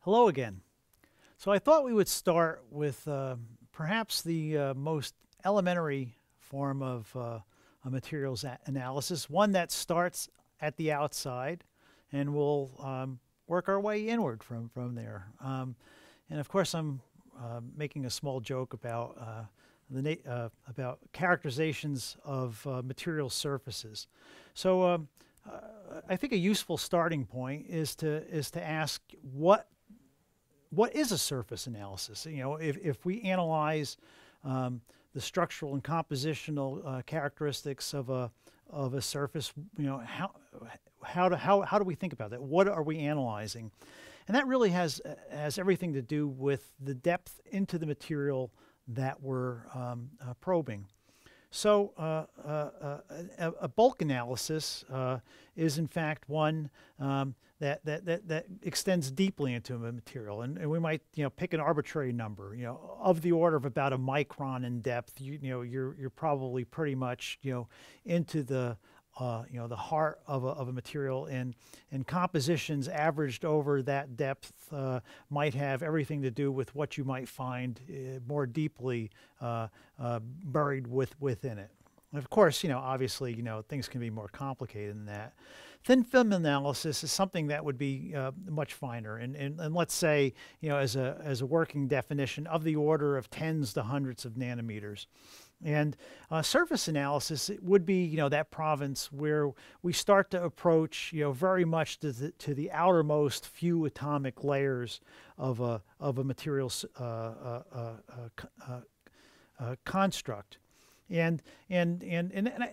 Hello again. So I thought we would start with perhaps the most elementary form of a materials analysis, one that starts at the outside and will work our way inward from there. And of course, I'm making a small joke about about characterizations of material surfaces. So I think a useful starting point is to ask what is a surface analysis? You know, if we analyze the structural and compositional characteristics of a surface, you know, how do we think about that? What are we analyzing? And that really has everything to do with the depth into the material that we're probing. So a bulk analysis is in fact one that extends deeply into a material, and we might pick an arbitrary number, of the order of about a micron in depth. You're probably pretty much into the the heart of a material, and compositions averaged over that depth might have everything to do with what you might find more deeply buried within it. And of course, obviously, things can be more complicated than that. Thin film analysis is something that would be much finer, and let's say, as a working definition, of the order of tens to hundreds of nanometers. And surface analysis, it would be, that province where we start to approach, very much to the outermost few atomic layers of a material's construct. And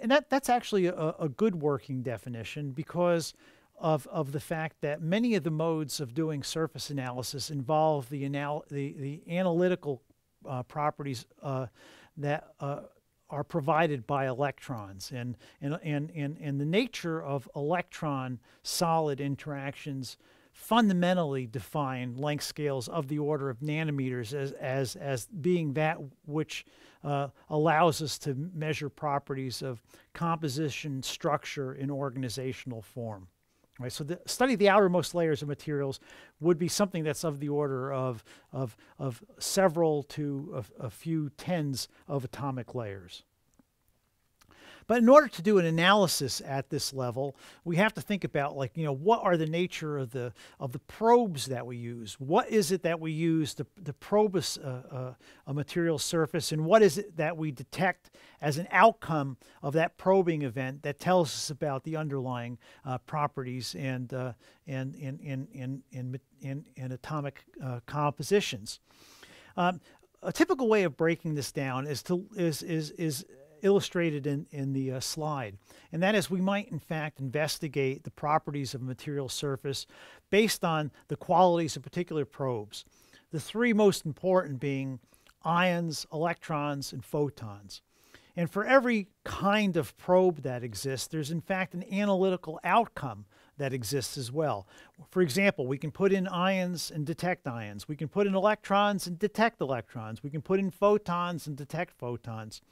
that's actually a good working definition because of the fact that many of the modes of doing surface analysis involve the analytical properties that are provided by electrons, and the nature of electron solid interactions fundamentally define length scales of the order of nanometers as being that which allows us to measure properties of composition, structure, and organizational form. Right, so the study of the outermost layers of materials would be something that's of the order of several to a few tens of atomic layers. But in order to do an analysis at this level, we have to think about, like, what are the nature of the probes that we use? What is it that we use to probe a material surface, and what is it that we detect as an outcome of that probing event that tells us about the underlying properties and atomic compositions? A typical way of breaking this down is illustrated in the slide, and that is, we might in fact investigate the properties of a material surface based on the qualities of particular probes, the three most important being ions, electrons, and photons. And for every kind of probe that exists, there's in fact an analytical outcome that exists as well. For example, we can put in ions and detect ions. We can put in electrons and detect electrons. We can put in photons and detect photons.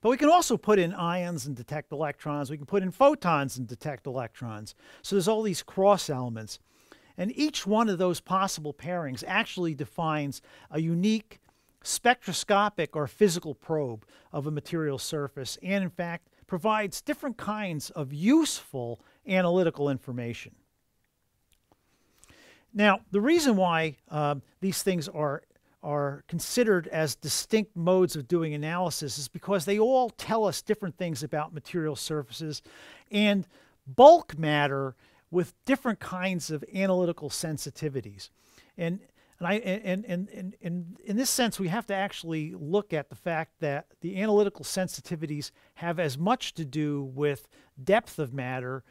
But we can also put in ions and detect electrons. We can put in photons and detect electrons. So there's all these cross elements. And each one of those possible pairings actually defines a unique spectroscopic or physical probe of a material surface, and in fact provides different kinds of useful analytical information. Now, the reason why these things are considered as distinct modes of doing analysis is because they all tell us different things about material surfaces and bulk matter with different kinds of analytical sensitivities. And in this sense, we have to actually look at the fact that the analytical sensitivities have as much to do with depth of matter,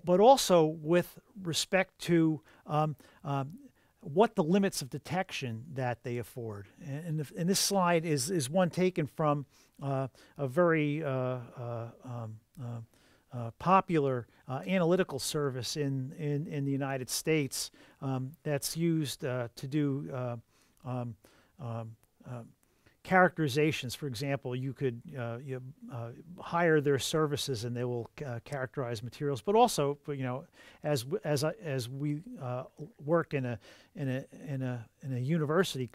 but also with respect to what the limits of detection that they afford. And this slide is one taken from a very popular analytical service in the United States that's used to do characterizations. For example, you could hire their services and they will characterize materials. But also, as we work in a university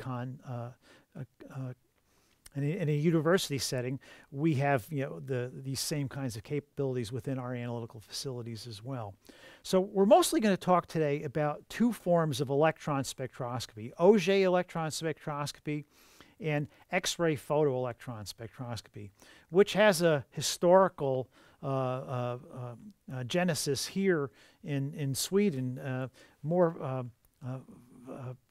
in a university setting, we have these same kinds of capabilities within our analytical facilities as well. So we're mostly going to talk today about two forms of electron spectroscopy: Auger electron spectroscopy and X-ray photoelectron spectroscopy, which has a historical genesis here in Sweden, more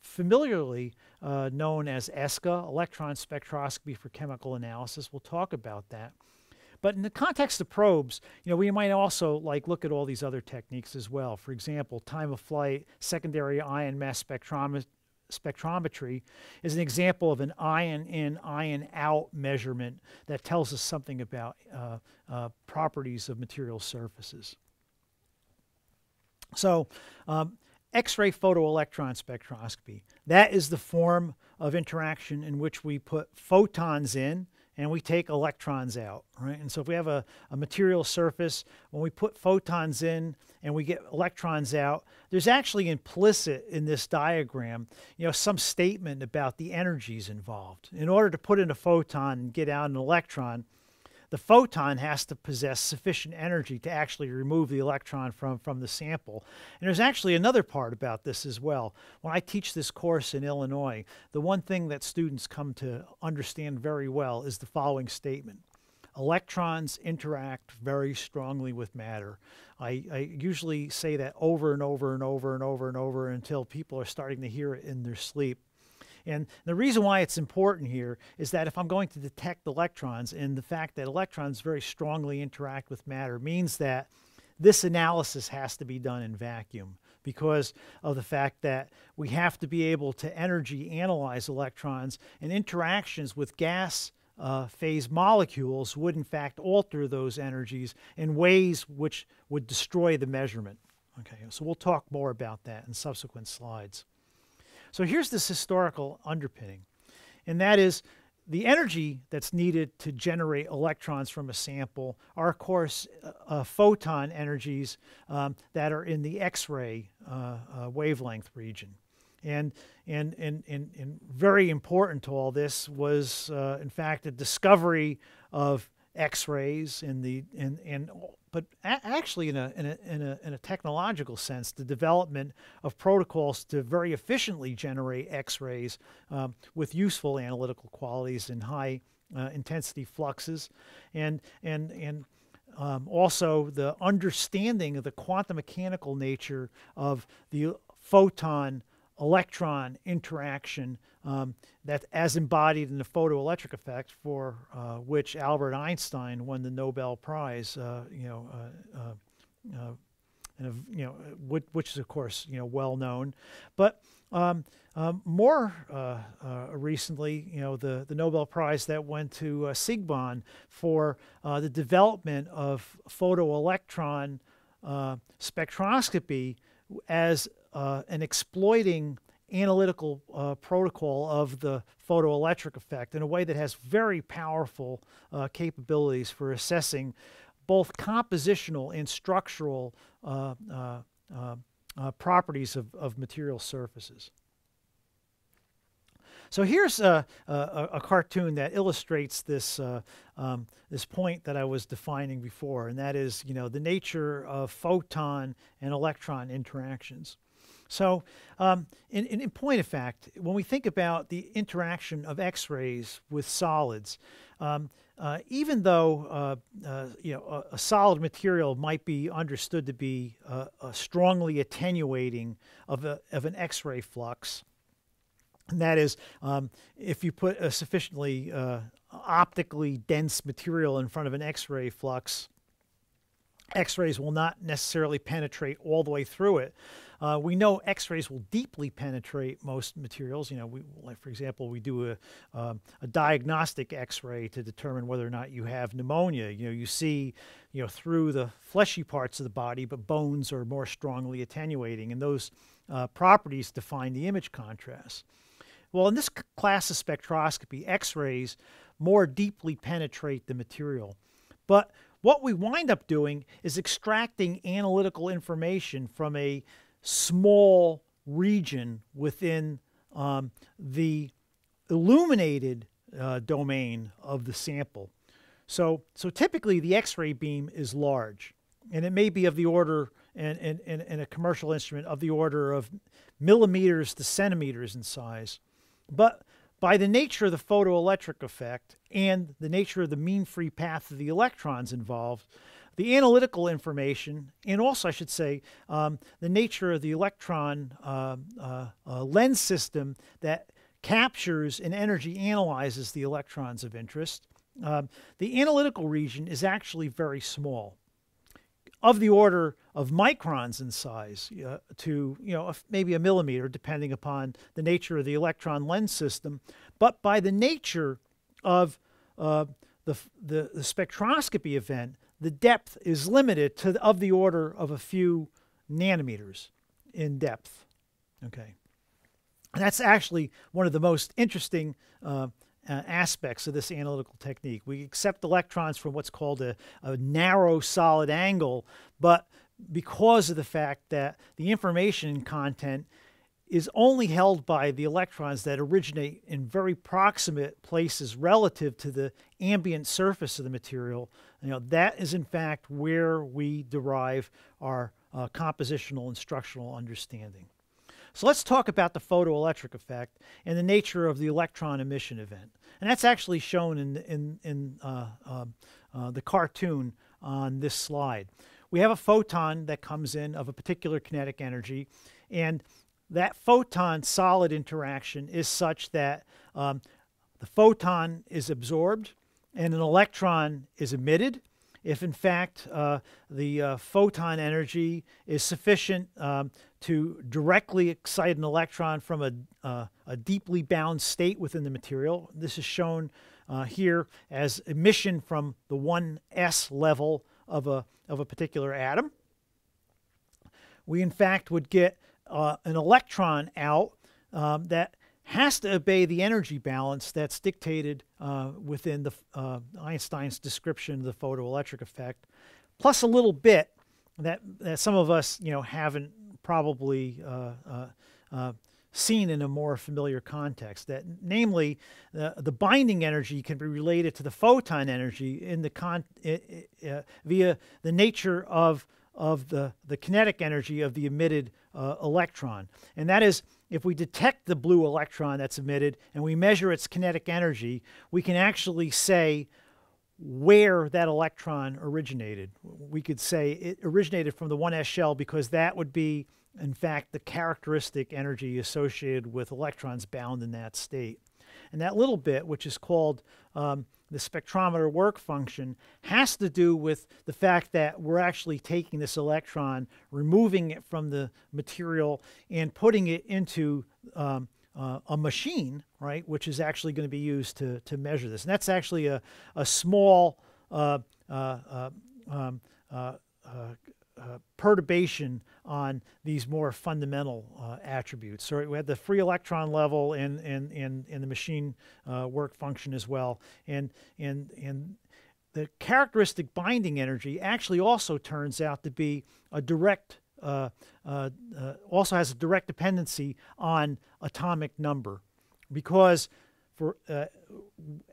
familiarly known as ESCA, electron spectroscopy for chemical analysis. We'll talk about that. But in the context of probes, we might also look at all these other techniques as well. For example, time of flight, secondary ion mass spectrometry is an example of an ion in, ion out measurement that tells us something about properties of material surfaces. So, X-ray photoelectron spectroscopy, that is the form of interaction in which we put photons in and we take electrons out, right? And so if we have a material surface, when we put photons in and we get electrons out, there's actually implicit in this diagram, some statement about the energies involved. In order to put in a photon and get out an electron, the photon has to possess sufficient energy to actually remove the electron from the sample. And there's actually another part about this as well. When I teach this course in Illinois, the one thing that students come to understand very well is the following statement: electrons interact very strongly with matter. I usually say that over and over and over and over and over until people are starting to hear it in their sleep. And the reason why it's important here is that if I'm going to detect electrons, and the fact that electrons very strongly interact with matter means that this analysis has to be done in vacuum, because of the fact that we have to be able to energy analyze electrons, and interactions with gas phase molecules would in fact alter those energies in ways which would destroy the measurement. Okay, so we'll talk more about that in subsequent slides. So here's this historical underpinning, and that is the energy that's needed to generate electrons from a sample are, of course, photon energies that are in the X-ray wavelength region. And very important to all this was, in fact, the discovery of X-rays but actually in a technological sense, the development of protocols to very efficiently generate X-rays with useful analytical qualities in high intensity fluxes, and also the understanding of the quantum mechanical nature of the photon electron interaction that as embodied in the photoelectric effect, for which Albert Einstein won the Nobel Prize, which is of course well known. But more recently, the Nobel Prize that went to Sigbon for the development of photoelectron spectroscopy as an exploiting analytical protocol of the photoelectric effect in a way that has very powerful capabilities for assessing both compositional and structural properties of material surfaces. So here's a cartoon that illustrates this this point that I was defining before, and that is, the nature of photon and electron interactions. So in point of fact, when we think about the interaction of X-rays with solids, even though a solid material might be understood to be strongly attenuating of an X-ray flux, and that is, if you put a sufficiently optically dense material in front of an X-ray flux, X-rays will not necessarily penetrate all the way through it. We know X-rays will deeply penetrate most materials. Like for example, we do a diagnostic X-ray to determine whether or not you have pneumonia. You see, through the fleshy parts of the body, but bones are more strongly attenuating, and those properties define the image contrast. Well, in this class of spectroscopy, X-rays more deeply penetrate the material. But what we wind up doing is extracting analytical information from a small region within the illuminated domain of the sample. So typically the X-ray beam is large, and it may be of the order, in a commercial instrument, of the order of millimeters to centimeters in size. But by the nature of the photoelectric effect and the nature of the mean free path of the electrons involved, the analytical information, and also I should say the nature of the electron lens system that captures and energy analyzes the electrons of interest, the analytical region is actually very small, of the order of microns in size, to maybe a millimeter, depending upon the nature of the electron lens system. But by the nature of the spectroscopy event, the depth is limited to of the order of a few nanometers in depth. Okay, and that's actually one of the most interesting aspects of this analytical technique. We accept electrons from what's called a narrow solid angle, but because of the fact that the information content is only held by the electrons that originate in very proximate places relative to the ambient surface of the material, that is in fact where we derive our compositional and structural understanding. So let's talk about the photoelectric effect and the nature of the electron emission event. And that's actually shown in the cartoon on this slide. We have a photon that comes in of a particular kinetic energy, and that photon-solid interaction is such that the photon is absorbed and an electron is emitted. If in fact the photon energy is sufficient to directly excite an electron from a deeply bound state within the material, this is shown here as emission from the 1s level of a particular atom. We in fact would get an electron out that has to obey the energy balance that's dictated within the Einstein's description of the photoelectric effect, plus a little bit that some of us haven't probably seen in a more familiar context. That namely, the binding energy can be related to the photon energy in the via the nature of the kinetic energy of the emitted electron, and that is, if we detect the blue electron that's emitted and we measure its kinetic energy, we can actually say where that electron originated. We could say it originated from the 1s shell because that would be, in fact, the characteristic energy associated with electrons bound in that state. And that little bit, which is called the spectrometer work function, has to do with the fact that we're actually taking this electron, removing it from the material, and putting it into a machine, right, which is actually going to be used to measure this. And that's actually a small perturbation on these more fundamental attributes. So we had the free electron level and the machine work function as well. And the characteristic binding energy actually also turns out to be a direct, also has a direct dependency on atomic number, because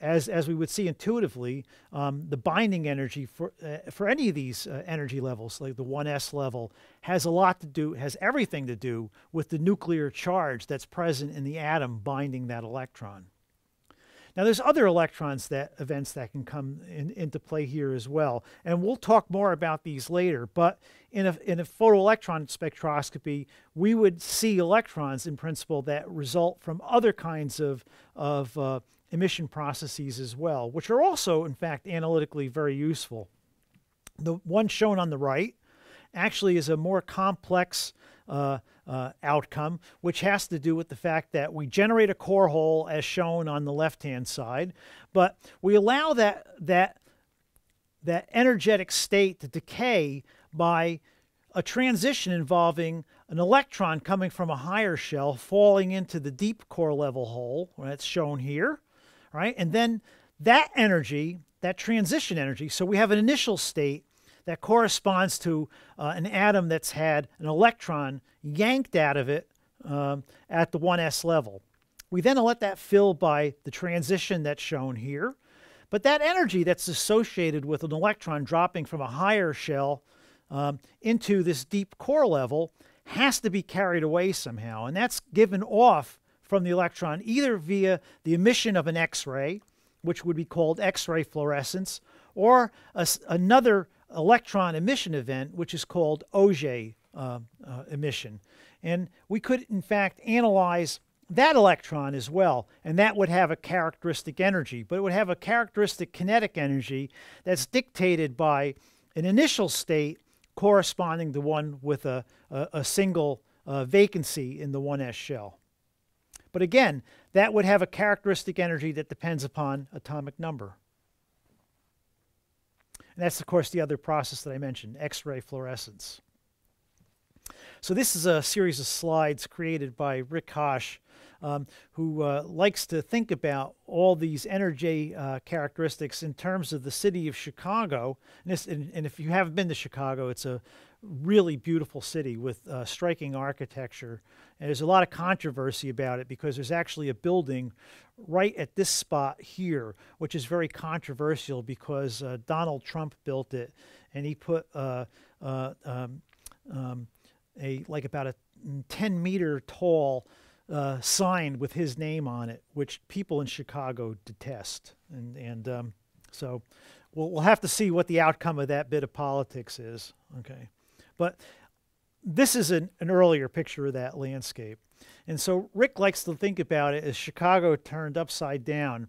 as we would see intuitively, the binding energy for any of these energy levels, like the 1s level, has everything to do with the nuclear charge that's present in the atom binding that electron. Now, there's other events that can come into play here as well, and we'll talk more about these later. But in a photoelectron spectroscopy, we would see electrons in principle that result from other kinds of emission processes as well, which are also, in fact, analytically very useful. The one shown on the right actually is a more complex outcome, which has to do with the fact that we generate a core hole as shown on the left-hand side, but we allow that energetic state to decay by a transition involving an electron coming from a higher shell falling into the deep core level hole, that's shown here, right? And then that energy, that transition energy, so we have an initial state that corresponds to an atom that's had an electron yanked out of it at the 1s level. We then let that fill by the transition that's shown here. But that energy that's associated with an electron dropping from a higher shell into this deep core level has to be carried away somehow. And that's given off from the electron either via the emission of an X-ray, which would be called X-ray fluorescence, or another electron emission event, which is called Auger emission. And we could, in fact, analyze that electron as well, and that would have a characteristic energy, but it would have a characteristic kinetic energy that's dictated by an initial state corresponding to one with a single vacancy in the 1s shell. But again, that would have a characteristic energy that depends upon atomic number. And that's, of course, the other process that I mentioned, X-ray fluorescence. So this is a series of slides created by Rick Hosch, who likes to think about all these energy characteristics in terms of the city of Chicago. And if you haven't been to Chicago, it's a really beautiful city with striking architecture. And there's a lot of controversy about it because there's actually a building right at this spot here, which is very controversial because Donald Trump built it, and he put like about a 10-meter tall sign with his name on it, which people in Chicago detest. And so we'll have to see what the outcome of that bit of politics is. Okay, but this is an earlier picture of that landscape. And so Rick likes to think about it as Chicago turned upside down.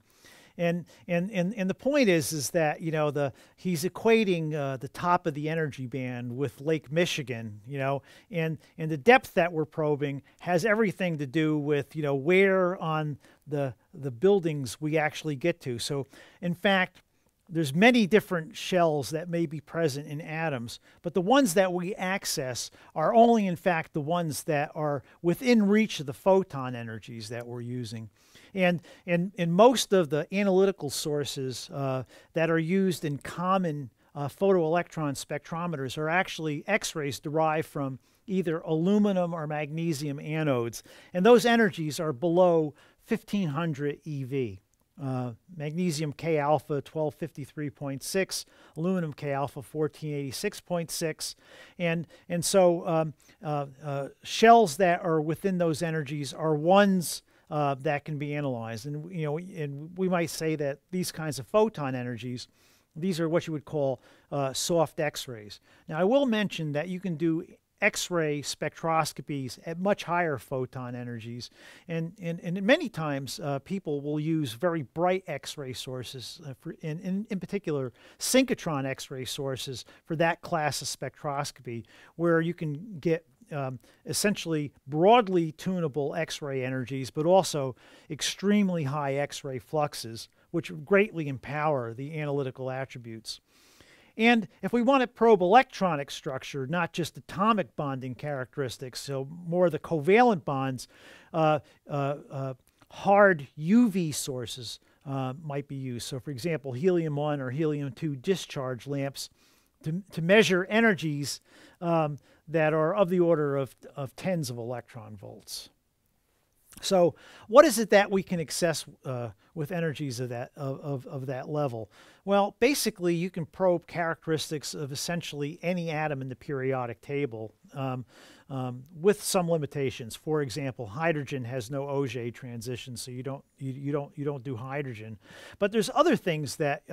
And the point is that, you know, he's equating the top of the energy band with Lake Michigan, you know, and the depth that we're probing has everything to do with, you know, where on the buildings we actually get to. So in fact, there's many different shells that may be present in atoms, but the ones that we access are only in fact the ones that are within reach of the photon energies that we're using. And in most of the analytical sources that are used in common photoelectron spectrometers are actually X-rays derived from either aluminum or magnesium anodes. And those energies are below 1500 eV. Magnesium K alpha 1253.6, aluminum K alpha 1486.6, and so shells that are within those energies are ones that can be analyzed. And you know, and we might say that these kinds of photon energies, these are what you would call soft X-rays. Now I will mention that you can do X-ray spectroscopies at much higher photon energies, and many times people will use very bright X-ray sources, in particular synchrotron X-ray sources for that class of spectroscopy, where you can get essentially broadly tunable X-ray energies, but also extremely high X-ray fluxes, which greatly empower the analytical attributes. And if we want to probe electronic structure, not just atomic bonding characteristics, so more the covalent bonds, hard UV sources might be used. So for example, helium-1 or helium-2 discharge lamps to measure energies that are of the order of tens of electron volts. So what is it that we can access with energies of that level? Well, basically you can probe characteristics of essentially any atom in the periodic table with some limitations. For example, hydrogen has no Auger transition, so you don't do hydrogen. But there's other things that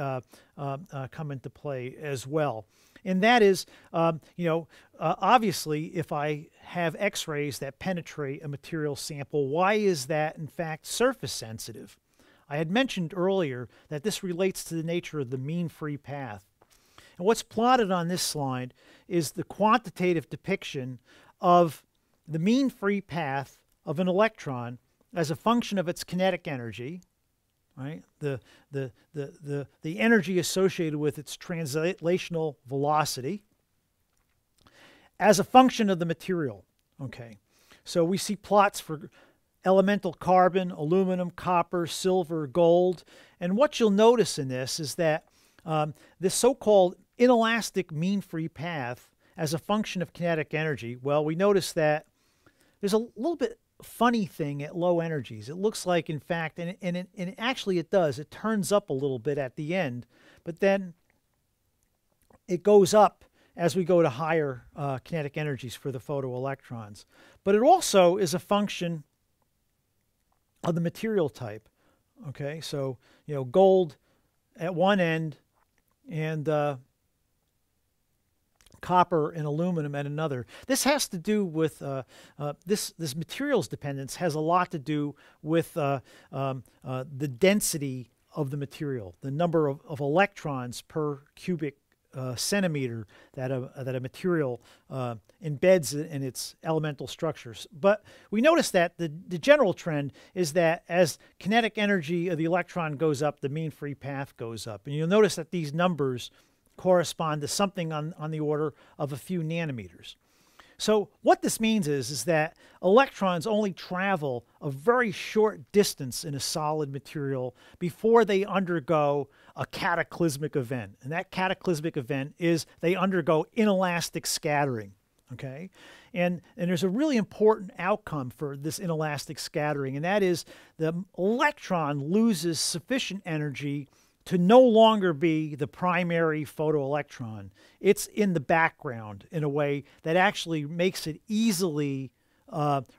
come into play as well. And that is, obviously, if I have X-rays that penetrate a material sample, why is that, in fact, surface sensitive? I had mentioned earlier that this relates to the nature of the mean free path. And what's plotted on this slide is the quantitative depiction of the mean free path of an electron as a function of its kinetic energy, right? The energy associated with its translational velocity as a function of the material. Okay, so we see plots for elemental carbon, aluminum, copper, silver, gold. And what you'll notice in this is that this so-called inelastic mean free path as a function of kinetic energy, well, we notice that there's a little bit funny thing at low energies. It looks like, in fact, and actually it does, it turns up a little bit at the end, but then it goes up as we go to higher kinetic energies for the photoelectrons. But it also is a function of the material type. Okay, so gold at one end and copper and aluminum at another. This has to do with this materials dependence has a lot to do with the density of the material, the number of electrons per cubic centimeter that a material embeds in its elemental structures. But we notice that the general trend is that as kinetic energy of the electron goes up, the mean free path goes up. And you'll notice that these numbers correspond to something on the order of a few nanometers. So what this means is that electrons only travel a very short distance in a solid material before they undergo a cataclysmic event. And that cataclysmic event is they undergo inelastic scattering. Okay? And there's a really important outcome for this inelastic scattering, and that is the electron loses sufficient energy to no longer be the primary photoelectron. It's in the background in a way that actually makes it easily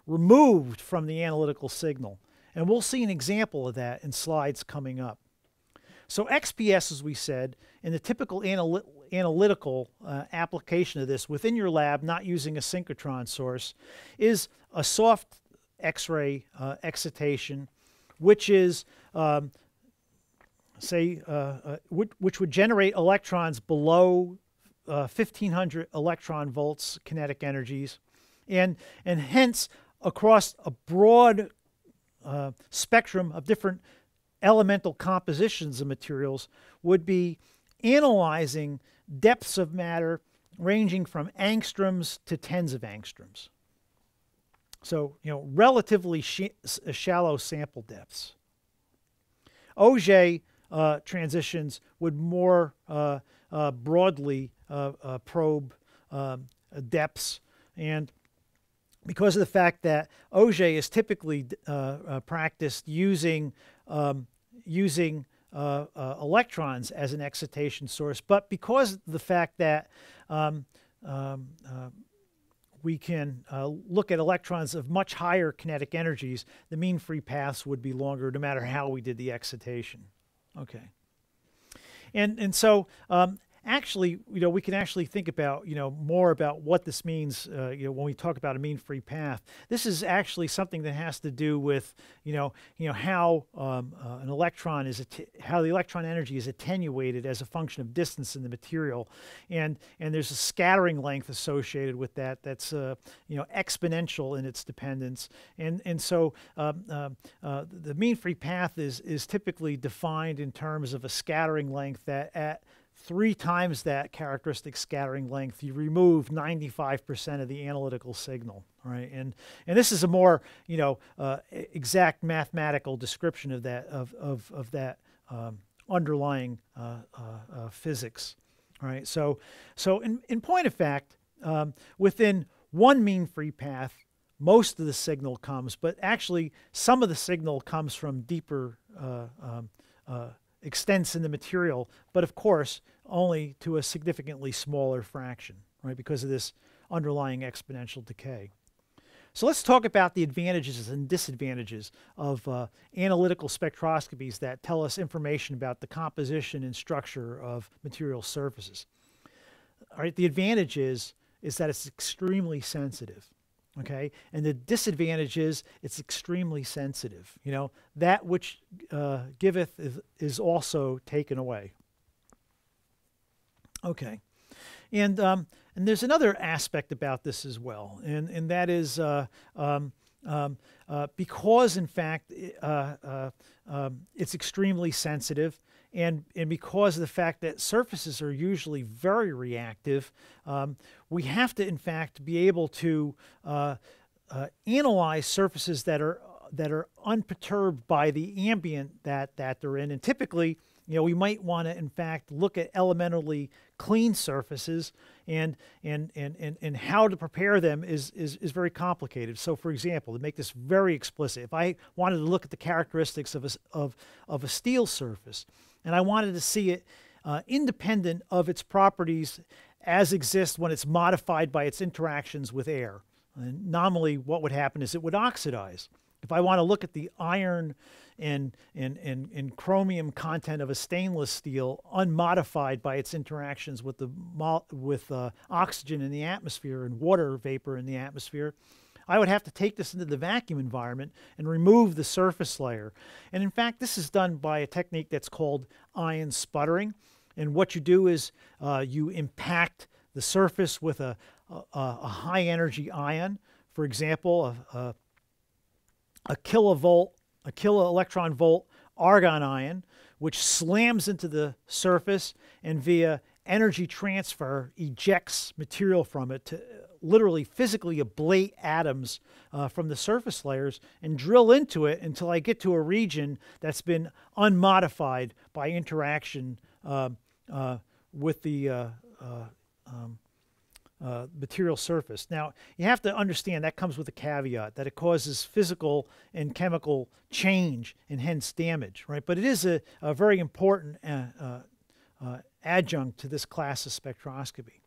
removed from the analytical signal. And we'll see an example of that in slides coming up. So XPS, as we said, in the typical analytical application of this within your lab, not using a synchrotron source, is a soft X-ray excitation, which is which would generate electrons below 1500 electron volts kinetic energies, and hence across a broad spectrum of different elemental compositions of materials would be analyzing depths of matter ranging from angstroms to tens of angstroms. So, relatively shallow sample depths. Auger transitions would more broadly probe depths, and because of the fact that Auger is typically practiced using electrons as an excitation source, but because of the fact that we can look at electrons of much higher kinetic energies, the mean free paths would be longer no matter how we did the excitation. Okay. And so actually, we can actually think about, more about what this means, when we talk about a mean free path. This is actually something that has to do with, how an electron is, how the electron energy is attenuated as a function of distance in the material, and there's a scattering length associated with that that's, exponential in its dependence, and so the mean free path is typically defined in terms of a scattering length that at 3 times that characteristic scattering length, you remove 95% of the analytical signal, right? And this is a more exact mathematical description of that of that underlying physics, right? So in point of fact, within one mean free path, most of the signal comes, but actually some of the signal comes from deeper extents in the material, but of course only to a significantly smaller fraction, right, because of this underlying exponential decay. So let's talk about the advantages and disadvantages of analytical spectroscopies that tell us information about the composition and structure of material surfaces. All right, the advantage is that it's extremely sensitive. Okay, and the disadvantage is it's extremely sensitive. That which giveth is also taken away. Okay, and there's another aspect about this as well, and that is because in fact it's extremely sensitive, and because of the fact that surfaces are usually very reactive, we have to, in fact, be able to analyze surfaces that are unperturbed by the ambient that they're in. And typically, we might want to, in fact, look at elementally clean surfaces, and how to prepare them is very complicated. So, for example, to make this very explicit, if I wanted to look at the characteristics of a steel surface, and I wanted to see it independent of its properties as exist when it's modified by its interactions with air, and nominally what would happen is it would oxidize. If I want to look at the iron and chromium content of a stainless steel unmodified by its interactions with oxygen in the atmosphere and water vapor in the atmosphere, I would have to take this into the vacuum environment and remove the surface layer. And in fact, this is done by a technique that's called ion sputtering. And what you do is you impact the surface with a high energy ion. For example, a kiloelectron volt argon ion, which slams into the surface and via energy transfer ejects material from it to literally physically ablate atoms from the surface layers and drill into it until I get to a region that's been unmodified by interaction with the material surface. Now, you have to understand that comes with a caveat that it causes physical and chemical change and hence damage, right? But it is a very important adjunct to this class of spectroscopy.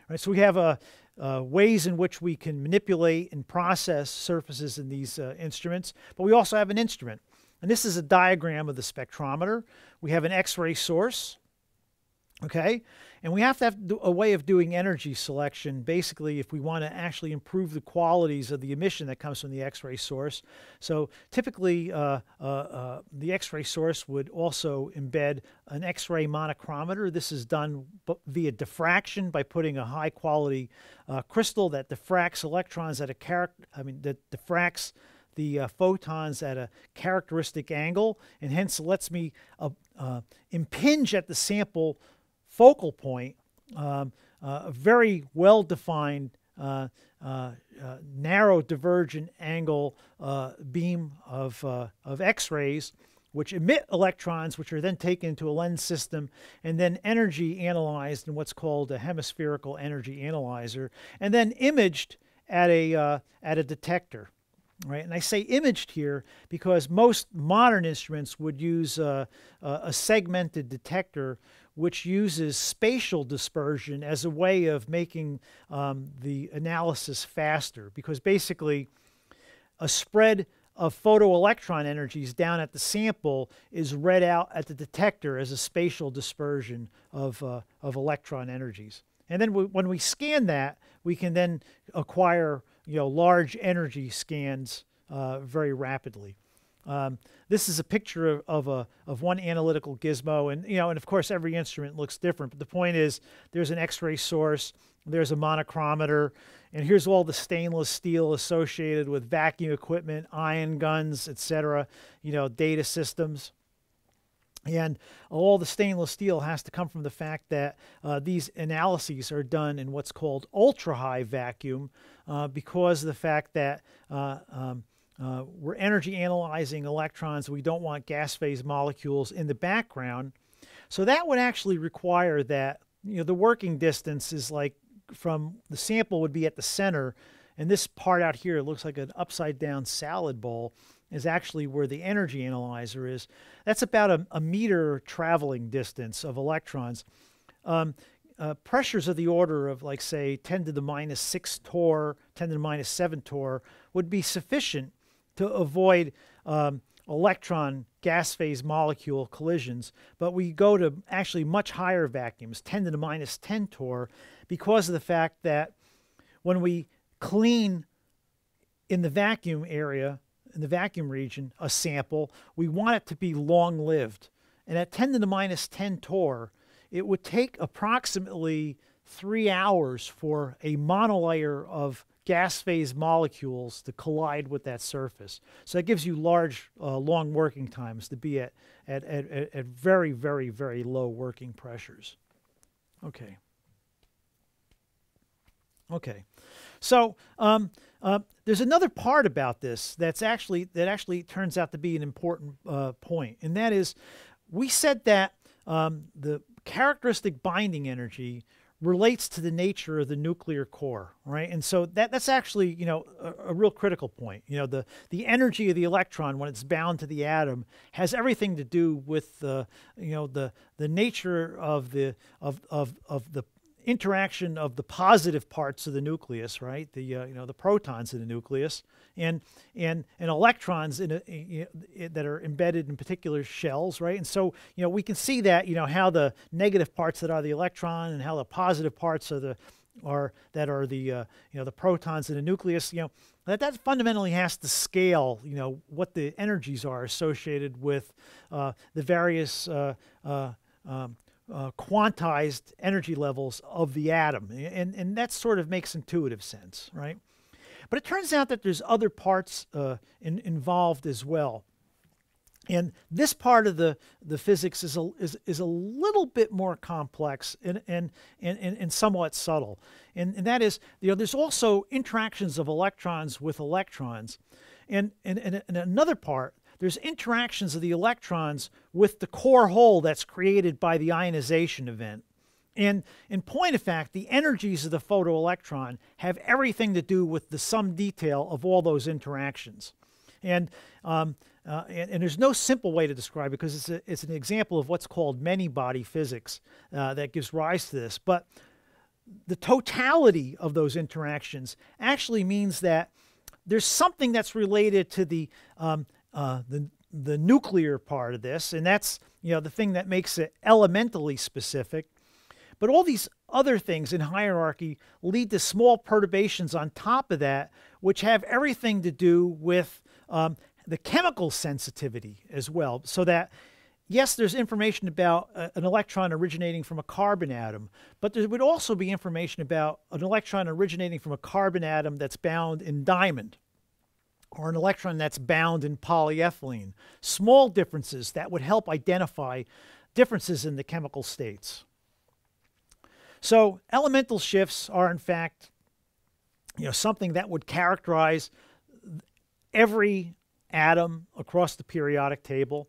Right, so we have ways in which we can manipulate and process surfaces in these instruments, but we also have an instrument. And this is a diagram of the spectrometer. We have an X-ray source, okay? And we have to have a way of doing energy selection, basically, if we want to actually improve the qualities of the emission that comes from the X-ray source. So typically, the X-ray source would also embed an X-ray monochromator. This is done via diffraction by putting a high-quality crystal that diffracts electrons at that diffracts the photons at a characteristic angle, and hence lets me impinge at the sample focal point a very well-defined narrow divergent angle beam of X-rays, which emit electrons, which are then taken into a lens system and then energy analyzed in what's called a hemispherical energy analyzer, and then imaged at a detector. Right, and I say imaged here because most modern instruments would use a segmented detector, which uses spatial dispersion as a way of making the analysis faster, because basically a spread of photoelectron energies down at the sample is read out at the detector as a spatial dispersion of electron energies. And then when we scan that, we can then acquire large energy scans very rapidly. This is a picture of one analytical gizmo, and and of course every instrument looks different. But the point is, there's an X-ray source, there's a monochromator, and here's all the stainless steel associated with vacuum equipment, ion guns, etc. Data systems. And all the stainless steel has to come from the fact that these analyses are done in what's called ultra-high vacuum because of the fact that we're energy analyzing electrons. We don't want gas phase molecules in the background. So that would actually require that the working distance is like from the sample would be at the center, and this part out here looks like an upside down salad bowl is actually where the energy analyzer is. That's about a meter traveling distance of electrons. Pressures of the order of, like, say, 10 to the minus 6 torr, 10 to the minus 7 torr would be sufficient to avoid electron gas phase molecule collisions. But we go to actually much higher vacuums, 10 to the minus 10 torr, because of the fact that when we clean in the vacuum area, in the vacuum region, a sample, we want it to be long-lived. And at 10 to the minus 10 torr, it would take approximately 3 hours for a monolayer of gas phase molecules to collide with that surface. So that gives you large, long working times to be at very, very, very low working pressures. Okay. Okay. So there's another part about this that actually turns out to be an important point, and that is, we said that the characteristic binding energy relates to the nature of the nuclear core, right? And so that's actually, you know, a real critical point. You know, the energy of the electron when it's bound to the atom has everything to do with the nature of the interaction of the positive parts of the nucleus, right? The protons in the nucleus, and electrons that are embedded in particular shells, right? And so, you know, we can see that, you know, how the negative parts that are the electron and how the positive parts are the protons in the nucleus, you know, that fundamentally has to scale, you know, what the energies are associated with the various quantized energy levels of the atom, and that sort of makes intuitive sense, right? But it turns out that there's other parts involved as well, and this part of the physics is a little bit more complex and somewhat subtle, and that is, you know, there's also interactions of electrons with electrons, and another part. There's interactions of the electrons with the core hole that's created by the ionization event. And in point of fact, the energies of the photoelectron have everything to do with the sum detail of all those interactions. And there's no simple way to describe it, because it's an example of what's called many-body physics that gives rise to this. But the totality of those interactions actually means that there's something that's related to the nuclear part of this, and that's, you know, the thing that makes it elementally specific. But all these other things in hierarchy lead to small perturbations on top of that, which have everything to do with the chemical sensitivity as well. So that, yes, there's information about an electron originating from a carbon atom, but there would also be information about an electron originating from a carbon atom that's bound in diamond, or an electron that's bound in polyethylene. Small differences that would help identify differences in the chemical states. So elemental shifts are, in fact, you know, something that would characterize every atom across the periodic table.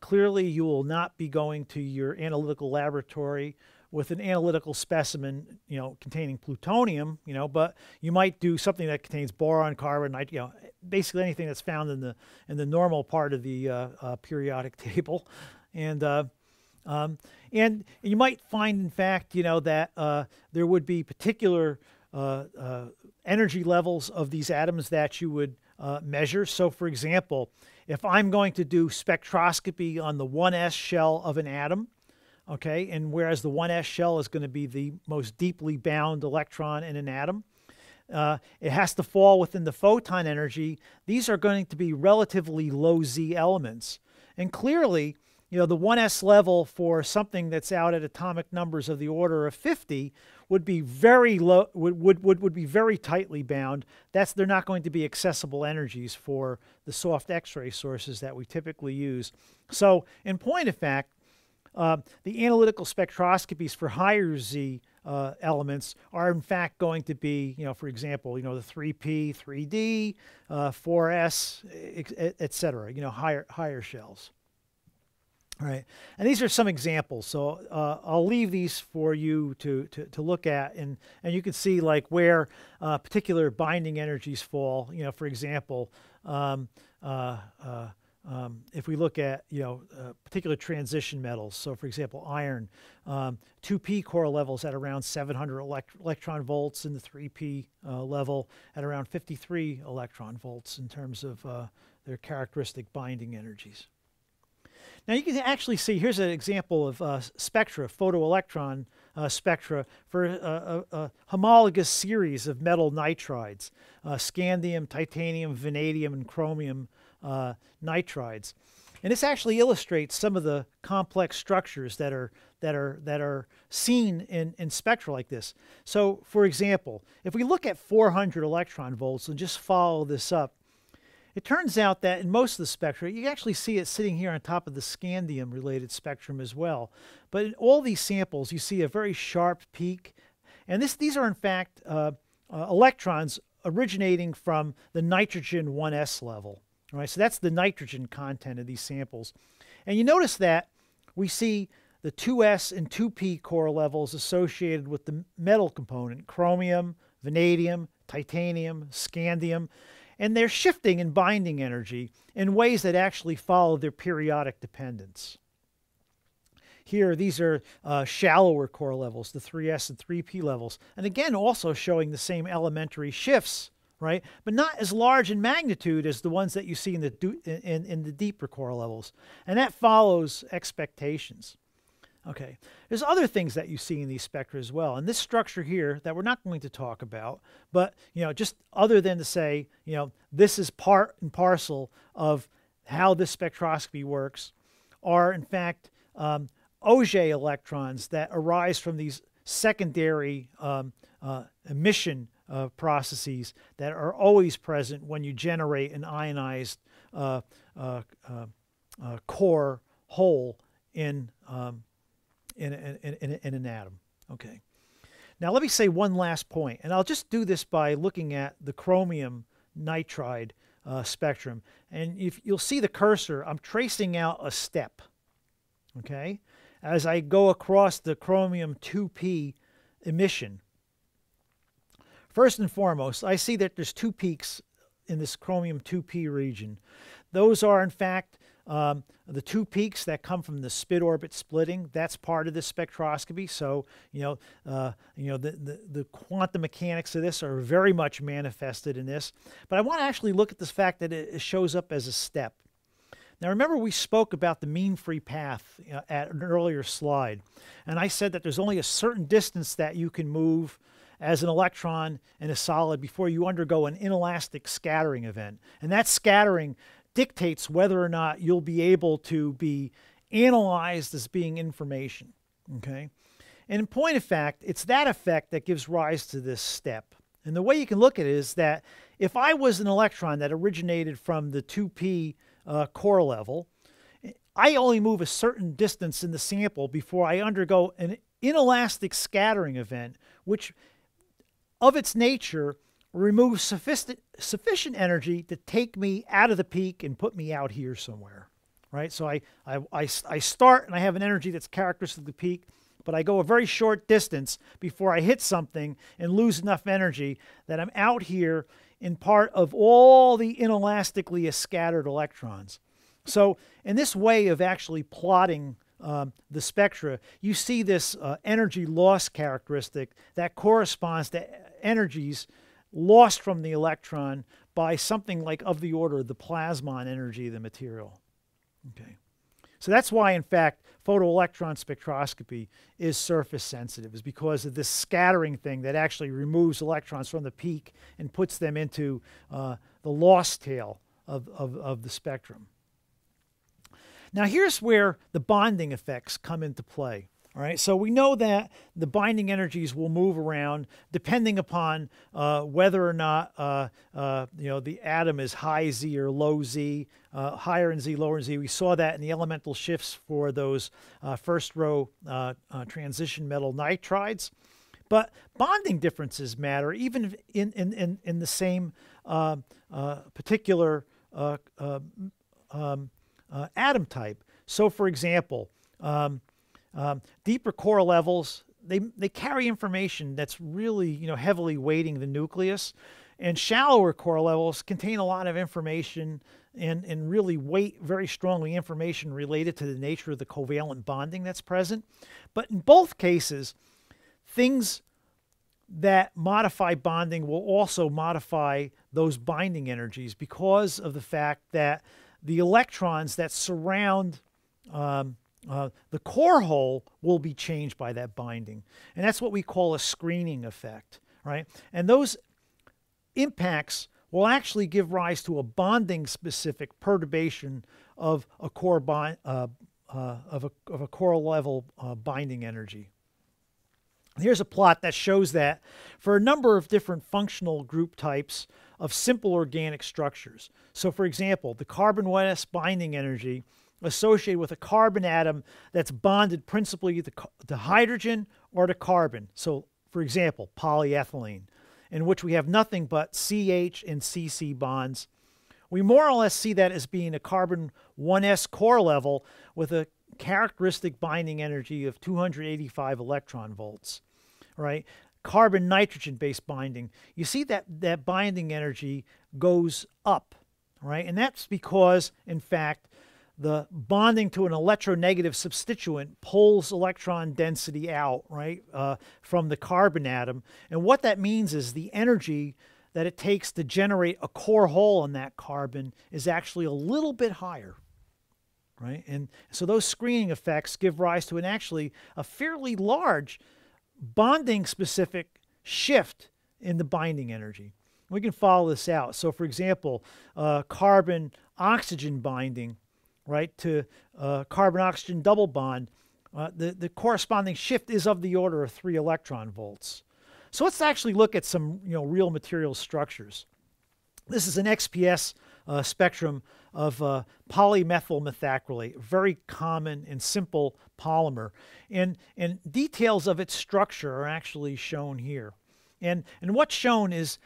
Clearly, you will not be going to your analytical laboratory with an analytical specimen, you know, containing plutonium, you know, but you might do something that contains boron, carbon, you know, basically anything that's found in the normal part of the periodic table, and you might find, in fact, you know, that there would be particular energy levels of these atoms that you would measure. So, for example, if I'm going to do spectroscopy on the 1s shell of an atom, okay, and whereas the 1s shell is going to be the most deeply bound electron in an atom, it has to fall within the photon energy. These are going to be relatively low Z elements. And clearly, you know, the 1s level for something that's out at atomic numbers of the order of 50 would be very low, would be very tightly bound. They're not going to be accessible energies for the soft X-ray sources that we typically use. So, in point of fact, the analytical spectroscopies for higher Z elements are, in fact, going to be, you know, for example, you know, the 3P, 3D, 4S, etc. You know, higher shells. All right, and these are some examples. So I'll leave these for you to look at, and you can see like where particular binding energies fall. You know, for example, if we look at, you know, particular transition metals, so for example, iron, 2p core levels at around 700 electron volts, and the 3p level at around 53 electron volts in terms of their characteristic binding energies. Now you can actually see, here's an example of spectra, photoelectron spectra for a homologous series of metal nitrides, scandium, titanium, vanadium, and chromium nitrides. And this actually illustrates some of the complex structures that that are seen in spectra like this. So, for example, if we look at 400 electron volts and just follow this up, it turns out that in most of the spectra, you actually see it sitting here on top of the scandium-related spectrum as well. But in all these samples, you see a very sharp peak. And these are, in fact, electrons originating from the nitrogen 1s level. All right, so that's the nitrogen content of these samples. And you notice that we see the 2s and 2p core levels associated with the metal component, chromium, vanadium, titanium, scandium. And they're shifting in binding energy in ways that actually follow their periodic dependence. Here, these are shallower core levels, the 3s and 3p levels. And again, also showing the same elementary shifts, right? But not as large in magnitude as the ones that you see in the deeper core levels. And that follows expectations. Okay, there's other things that you see in these spectra as well. And this structure here that we're not going to talk about, but, just other than to say, this is part and parcel of how this spectroscopy works, are in fact Auger electrons that arise from these secondary emission processes that are always present when you generate an ionized core hole in an atom. Okay. Now let me say one last point, and I'll just do this by looking at the chromium nitride spectrum. And if you'll see the cursor, I'm tracing out a step. Okay, as I go across the chromium 2p emission. First and foremost, I see that there's two peaks in this chromium 2p region. Those are in fact the two peaks that come from the spin orbit splitting. That's part of this spectroscopy. So, the quantum mechanics of this are very much manifested in this. But I want to actually look at the fact that it shows up as a step. Now, remember we spoke about the mean free path at an earlier slide. And I said that there's only a certain distance that you can move as an electron in a solid before you undergo an inelastic scattering event. And that scattering dictates whether or not you'll be able to be analyzed as being information. Okay? And in point of fact, it's that effect that gives rise to this step. And the way you can look at it is that if I was an electron that originated from the 2p core level, I only move a certain distance in the sample before I undergo an inelastic scattering event, which of its nature removes sufficient energy to take me out of the peak and put me out here somewhere, right? So I start and I have an energy that's characteristic of the peak, but I go a very short distance before I hit something and lose enough energy that I'm out here in part of all the inelastically scattered electrons. So in this way of actually plotting the spectra, you see this energy loss characteristic that corresponds to energies lost from the electron by something like of the order of the plasmon energy of the material. Okay. So that's why, in fact, photoelectron spectroscopy is surface sensitive, is because of this scattering thing that actually removes electrons from the peak and puts them into the lost tail of the spectrum. Now here's where the bonding effects come into play. All right, so we know that the binding energies will move around depending upon whether or not the atom is high Z or low Z, higher in Z, lower in Z. We saw that in the elemental shifts for those first row transition metal nitrides. But bonding differences matter even in the same particular atom type. So, for example, deeper core levels, they carry information that's really heavily weighting the nucleus, and shallower core levels contain a lot of information and really weight very strongly information related to the nature of the covalent bonding that's present. But in both cases, things that modify bonding will also modify those binding energies because of the fact that the electrons that surround the core hole will be changed by that binding. And that's what we call a screening effect, right? And those impacts will actually give rise to a bonding-specific perturbation of a core a core level binding energy. Here's a plot that shows that for a number of different functional group types of simple organic structures. So for example, the carbon 1s binding energy associated with a carbon atom that's bonded principally to hydrogen or to carbon. So for example, polyethylene, in which we have nothing but CH and CC bonds. We more or less see that as being a carbon 1s core level with a characteristic binding energy of 285 electron volts, right? Carbon nitrogen based binding, you see that binding energy goes up, right? And that's because, in fact, the bonding to an electronegative substituent pulls electron density out, right, from the carbon atom. And what that means is the energy that it takes to generate a core hole in that carbon is actually a little bit higher, right? And so those screening effects give rise to a fairly large bonding specific shift in the binding energy. We can follow this out. So for example, carbon oxygen binding, right, to carbon oxygen double bond, the corresponding shift is of the order of 3 electron volts. So let's actually look at some real material structures. This is an XPS spectrum of polymethyl methacrylate, very common and simple polymer. And details of its structure are actually shown here. And what's shown is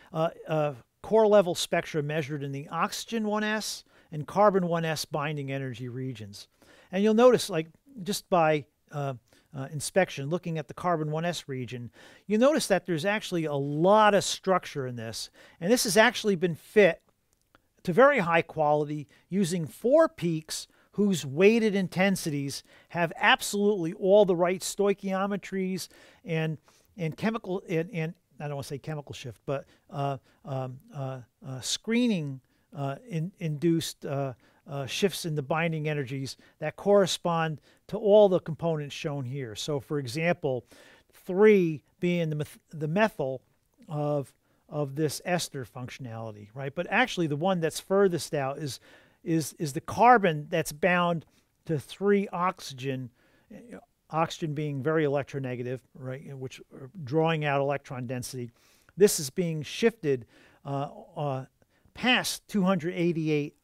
core level spectra measured in the oxygen 1s and carbon 1s binding energy regions. And you'll notice, like, just by inspection, looking at the carbon 1s region, you notice that there's actually a lot of structure in this. And this has actually been fit to very high quality using 4 peaks whose weighted intensities have absolutely all the right stoichiometries and chemical, and I don't want to say chemical shift, but screening induced shifts in the binding energies that correspond to all the components shown here. So for example, 3 being the methyl of this ester functionality, right? But actually the one that's furthest out is the carbon that's bound to 3 oxygen, oxygen being very electronegative, right, which drawing out electron density. This is being shifted past 288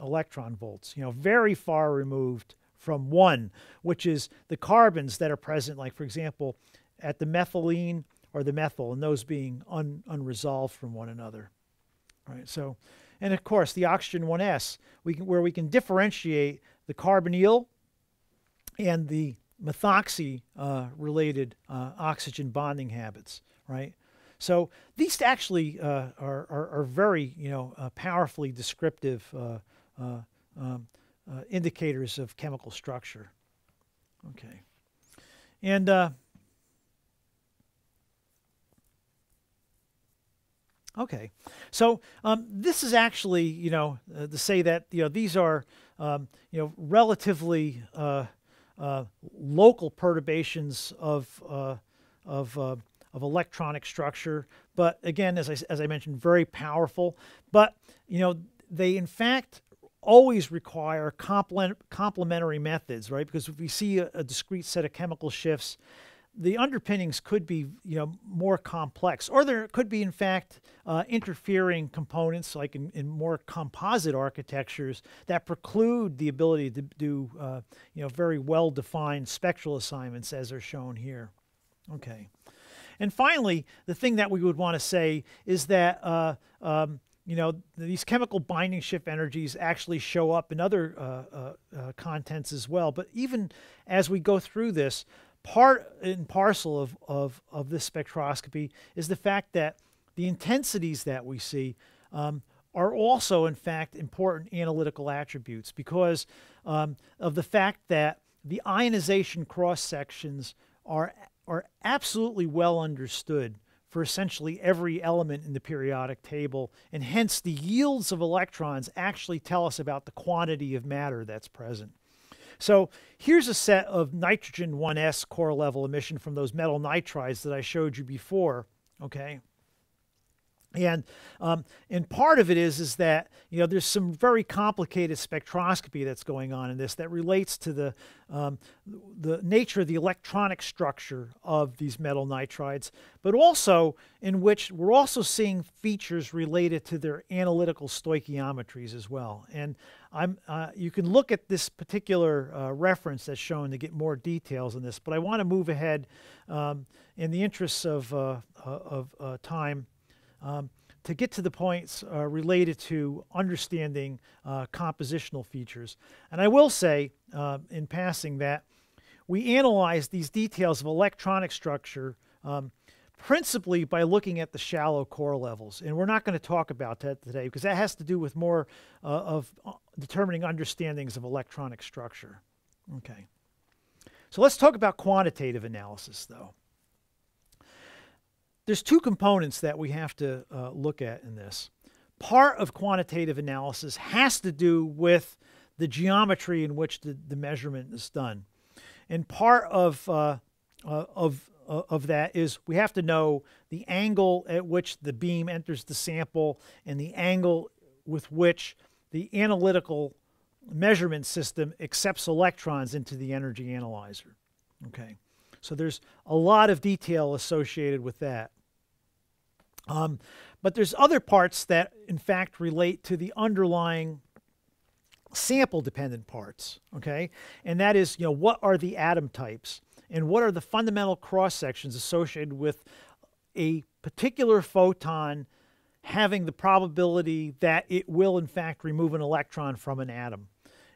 electron volts, very far removed from 1, which is the carbons that are present, like for example, at the methylene or the methyl, and those being unresolved from one another, right? So, and of course, the oxygen 1s, where we can differentiate the carbonyl and the methoxy related oxygen bonding habits, right? So these actually are very powerfully descriptive indicators of chemical structure. Okay, and okay, so this is actually to say that these are relatively local perturbations of electronic structure, but again, as I mentioned, very powerful. But they in fact always require complementary methods, right? Because if we see a discrete set of chemical shifts, the underpinnings could be more complex, or there could be in fact interfering components, like in more composite architectures, that preclude the ability to do very well-defined spectral assignments as are shown here. Okay. And finally, the thing that we would want to say is that these chemical binding shift energies actually show up in other contents as well. But even as we go through this, part and parcel of this spectroscopy is the fact that the intensities that we see are also, in fact, important analytical attributes because of the fact that the ionization cross sections are absolutely well understood for essentially every element in the periodic table, and hence the yields of electrons actually tell us about the quantity of matter that's present. So here's a set of nitrogen 1s core level emission from those metal nitrides that I showed you before, okay? And part of it is that, you know, there's some very complicated spectroscopy that's going on in this that relates to the nature of the electronic structure of these metal nitrides, but also in which we're also seeing features related to their analytical stoichiometries as well. And you can look at this particular reference that's shown to get more details on this, but I want to move ahead in the interests of time. To get to the points related to understanding compositional features. And I will say in passing that we analyze these details of electronic structure principally by looking at the shallow core levels. And we're not going to talk about that today because that has to do with more of determining understandings of electronic structure. Okay. So let's talk about quantitative analysis, though. There's two components that we have to look at in this. Part of quantitative analysis has to do with the geometry in which the measurement is done. And part of that is we have to know the angle at which the beam enters the sample and the angle with which the analytical measurement system accepts electrons into the energy analyzer. Okay, so there's a lot of detail associated with that. But there's other parts that, in fact, relate to the underlying sample-dependent parts, okay? And that is, you know, what are the atom types? And what are the fundamental cross-sections associated with a particular photon having the probability that it will, in fact, remove an electron from an atom?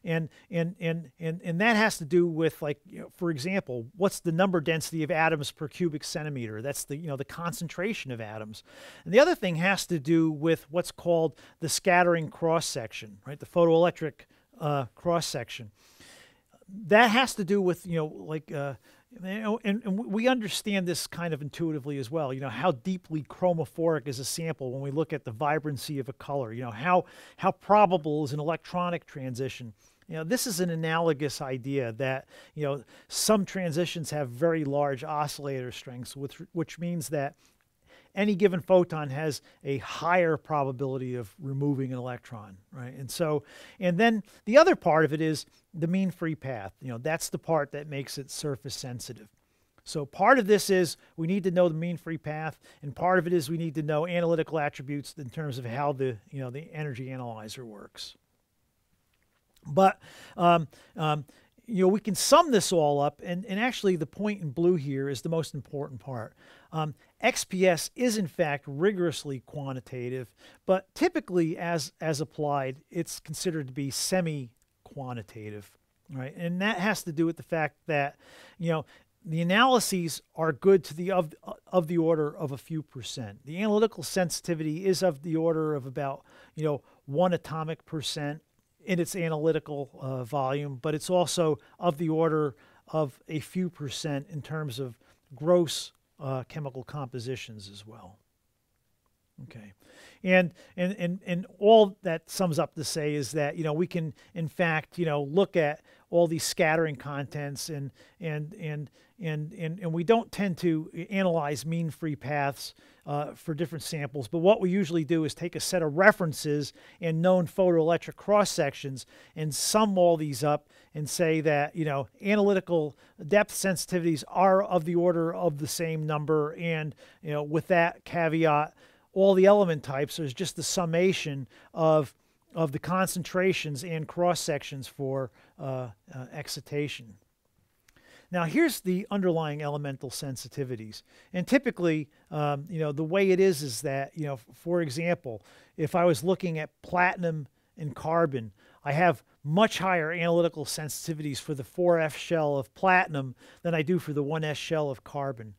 And that has to do with, like, you know, for example, what's the number density of atoms per cubic centimeter? That's the, you know, the concentration of atoms. And the other thing has to do with what's called the scattering cross-section, right? The photoelectric cross-section. That has to do with, you know, like, you know, and we understand this kind of intuitively as well. You know, how deeply chromophoric is a sample when we look at the vibrancy of a color? You know, how probable is an electronic transition? You know, this is an analogous idea that, you know, some transitions have very large oscillator strengths, which means that any given photon has a higher probability of removing an electron, right? And so, and then the other part of it is the mean free path. You know, that's the part that makes it surface sensitive. So part of this is we need to know the mean free path, and part of it is we need to know analytical attributes in terms of how the, you know, the energy analyzer works. But you know, we can sum this all up, and actually the point in blue here is the most important part. XPS is in fact rigorously quantitative, but typically as applied, it's considered to be semi-quantitative, right? And that has to do with the fact that, you know, the analyses are good to the of the order of a few percent. The analytical sensitivity is of the order of about, you know, 1 atomic percent in its analytical volume, but it's also of the order of a few percent in terms of gross chemical compositions as well. Okay, and all that sums up to say is that, you know, we can in fact, you know, look at all these scattering contents and we don't tend to analyze mean free paths for different samples, but what we usually do is take a set of references and known photoelectric cross sections and sum all these up and say that, you know, analytical depth sensitivities are of the order of the same number, and, you know, with that caveat, all the element types is just the summation of the concentrations and cross sections for excitation. Now here's the underlying elemental sensitivities, and typically, you know, the way it is that, you know, for example, if I was looking at platinum and carbon, I have much higher analytical sensitivities for the 4F shell of platinum than I do for the 1S shell of carbon.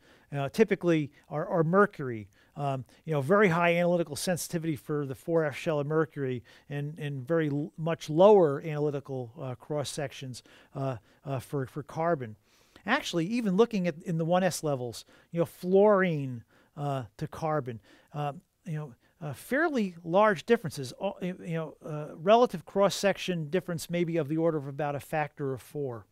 Typically, or mercury, you know, very high analytical sensitivity for the 4F shell of mercury, and very much lower analytical cross sections for carbon. Actually, even looking at in the 1S levels, you know, fluorine to carbon, you know, fairly large differences. You know, relative cross section difference maybe of the order of about a factor of 4.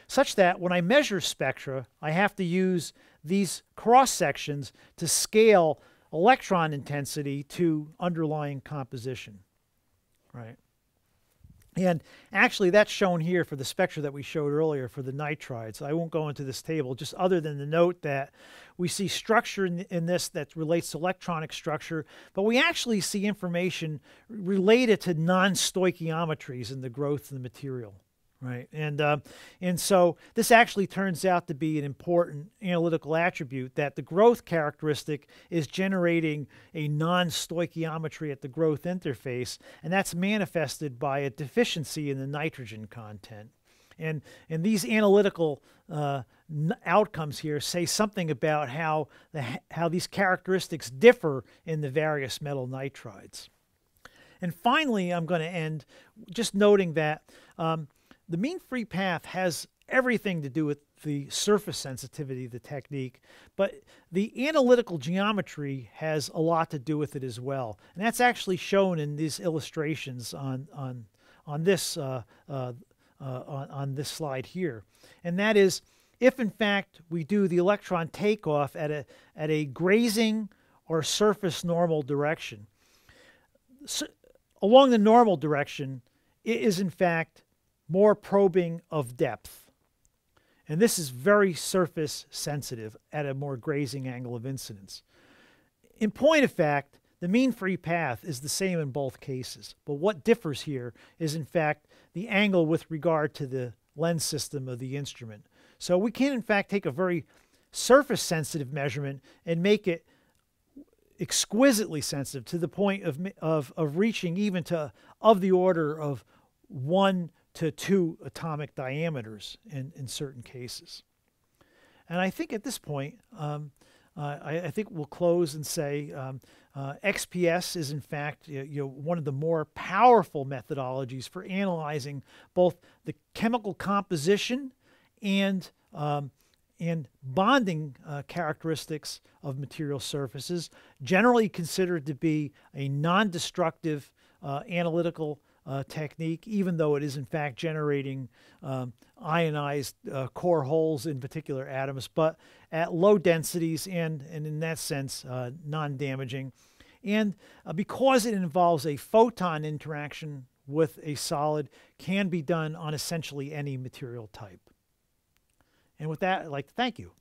Such that when I measure spectra, I have to use these cross sections to scale electron intensity to underlying composition, right? And actually that's shown here for the spectra that we showed earlier for the nitrides. I won't go into this table, just other than to note that we see structure in this that relates to electronic structure, but we actually see information related to non-stoichiometries in the growth of the material. Right, and so this actually turns out to be an important analytical attribute, that the growth characteristic is generating a non-stoichiometry at the growth interface, and that's manifested by a deficiency in the nitrogen content. And these analytical outcomes here say something about how these characteristics differ in the various metal nitrides. And finally, I'm going to end just noting that the mean free path has everything to do with the surface sensitivity of the technique, but the analytical geometry has a lot to do with it as well. And that's actually shown in these illustrations on this slide here. And that is, if in fact we do the electron takeoff at a grazing or surface normal direction, so along the normal direction, it is in fact more probing of depth. And this is very surface sensitive at a more grazing angle of incidence. In point of fact, the mean free path is the same in both cases. But what differs here is in fact the angle with regard to the lens system of the instrument. So we can in fact take a very surface sensitive measurement and make it exquisitely sensitive to the point of reaching even to of the order of 1 to 2 atomic diameters in certain cases. And I think at this point, I think we'll close and say XPS is in fact one of the more powerful methodologies for analyzing both the chemical composition and bonding characteristics of material surfaces, generally considered to be a non-destructive analytical technique, even though it is in fact generating ionized core holes in particular atoms, but at low densities and in that sense non-damaging. And because it involves a photon interaction with a solid, can be done on essentially any material type. And with that, I'd like to thank you.